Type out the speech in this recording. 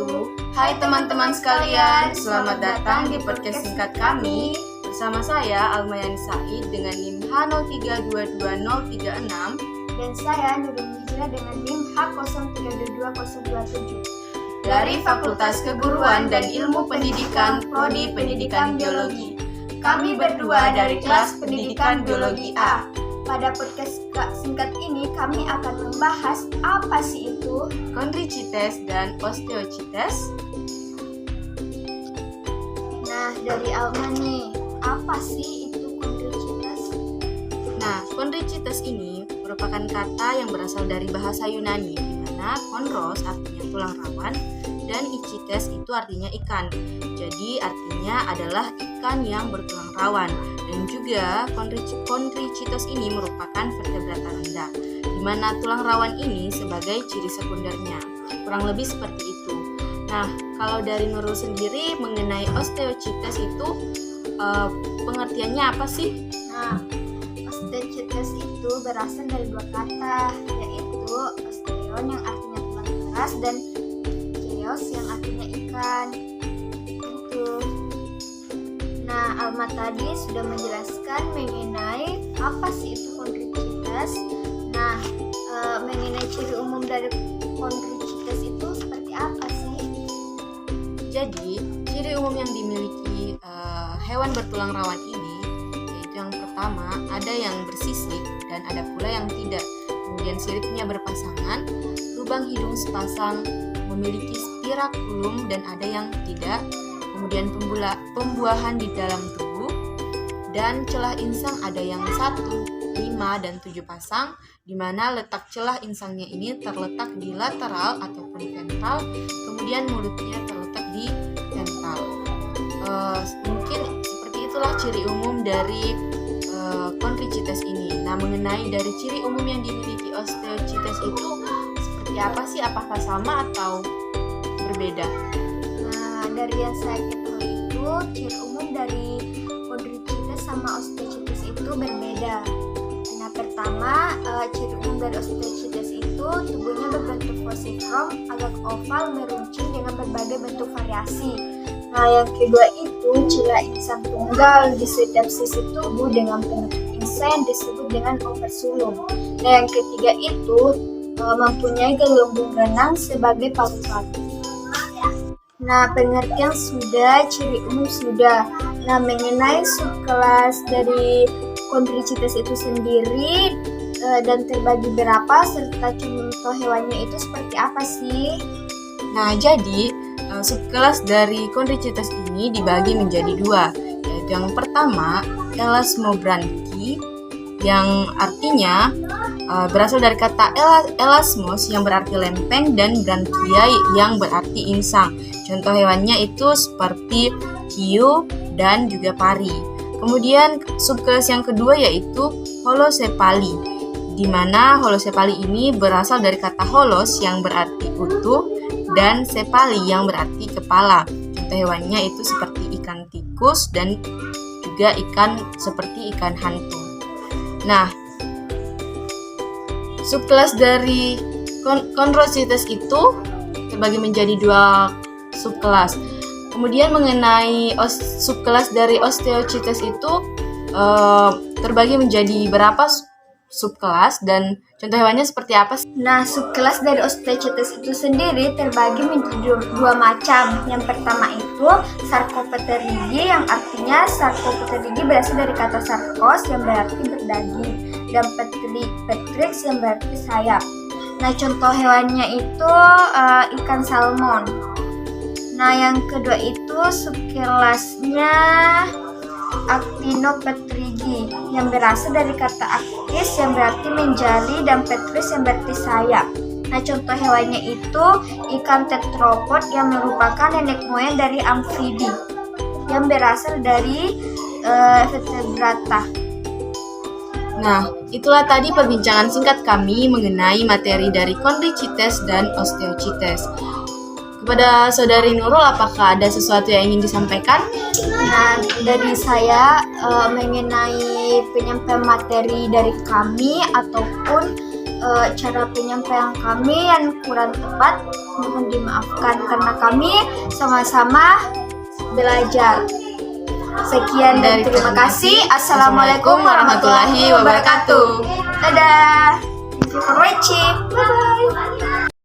wabarakatuh. Hai teman-teman sekalian, selamat datang di podcast singkat kami. Bersama saya Almayani Said dengan NIM H0322036 dan saya Nurul Hijrah dengan NIM H03222027 dari Fakultas Keguruan dan Ilmu Pendidikan Prodi Pendidikan Biologi. Kami berdua dari kelas Pendidikan Biologi A. Pada podcast singkat ini kami akan membahas apa sih itu kondricites dan osteochites. Nah, dari Alma nih, apa sih itu kondricites? Nah, kondricites ini merupakan kata yang berasal dari bahasa Yunani, di mana kondros artinya tulang rawan dan ichites itu artinya ikan. Jadi artinya adalah ikan yang bertulang rawan. Dan juga kondricites ini merupakan vertebrata rendah, di mana tulang rawan ini sebagai ciri sekundernya. Kurang lebih seperti itu. Nah, kalau dari Nurul sendiri mengenai osteochites itu pengertiannya apa sih? Nah, osteochites itu berasal dari dua kata, yaitu osteon yang artinya tulang keras dan cheos yang artinya ikan. Itu. Nah, Alma tadi sudah menjelaskan mengenai apa sih itu kondricites. Nah, mengenai ciri umum dari kondricites itu seperti apa sih? Jadi, ciri umum yang dimiliki hewan bertulang rawan ini, yaitu yang pertama, ada yang bersisik dan ada pula yang tidak. Kemudian siripnya berpasangan, lubang hidung sepasang, memiliki spiraculum dan ada yang tidak. Kemudian pembuahan di dalam tubuh, dan celah insang ada yang 1, 5, dan 7 pasang, di mana letak celah insangnya ini terletak di lateral ataupun ventral, kemudian mulutnya terletak di ventral. Mungkin seperti itulah ciri umum dari kondricites ini. Nah, mengenai dari ciri umum yang dimiliki osteochites itu seperti apa sih? Apakah sama atau berbeda? Dari yang saya ketahui itu ciri umum dari kondricites sama osteochites itu berbeda. Nah, pertama, ciri umum dari osteochites itu tubuhnya berbentuk falciform, agak oval, meruncing dengan berbagai bentuk variasi. Nah, yang kedua itu celah insang tunggal di setiap sisi tubuh dengan penutup insang yang disebut dengan operculum. Nah, yang ketiga itu mempunyai gelembung renang sebagai paru-paru. Nah, pengertian sudah, ciri umum sudah. Nah, mengenai subkelas dari kondricites itu sendiri dan terbagi berapa serta contoh hewannya itu seperti apa sih? Nah, jadi subkelas dari kondricites ini dibagi menjadi dua, yaitu yang pertama elasmobranchi, yang artinya berasal dari kata elasmos yang berarti lempeng dan branchia yang berarti insang. Contoh hewannya itu seperti hiu dan juga pari. Kemudian subkelas yang kedua yaitu holocephali, di mana holocephali ini berasal dari kata holos yang berarti utuh dan cephali yang berarti kepala. Contoh hewannya itu seperti ikan tikus dan juga ikan seperti ikan hantu. Nah, subkelas dari kondrocites itu terbagi menjadi dua subkelas. Kemudian mengenai subkelas dari osteochites itu terbagi menjadi berapa subkelas dan contoh hewannya seperti apa sih? Nah, subkelas dari osteochites itu sendiri terbagi menjadi dua macam. Yang pertama itu sarcopterygi, yang artinya sarcopterygi berasal dari kata sarkos yang berarti berdaging, dan petrix yang berarti sayap. Nah, contoh hewannya itu ikan salmon. Nah, yang kedua itu subkelasnya actinopterygi yang berasal dari kata actis yang berarti menjadi dan petris yang berarti sayap. Nah, contoh hewannya itu ikan tetrapod yang merupakan nenek moyang dari amfibi yang berasal dari vertebrata. Nah, itulah tadi perbincangan singkat kami mengenai materi dari kondricites dan osteochites. Kepada Saudari Nurul, apakah ada sesuatu yang ingin disampaikan? Nah, dari saya mengenai penyampaian materi dari kami ataupun cara penyampaian kami yang kurang tepat mohon dimaafkan karena kami sama-sama belajar. Sekian dan terima kasih. Assalamualaikum warahmatullahi wabarakatuh. Dadah. Thank you for watching. Bye bye.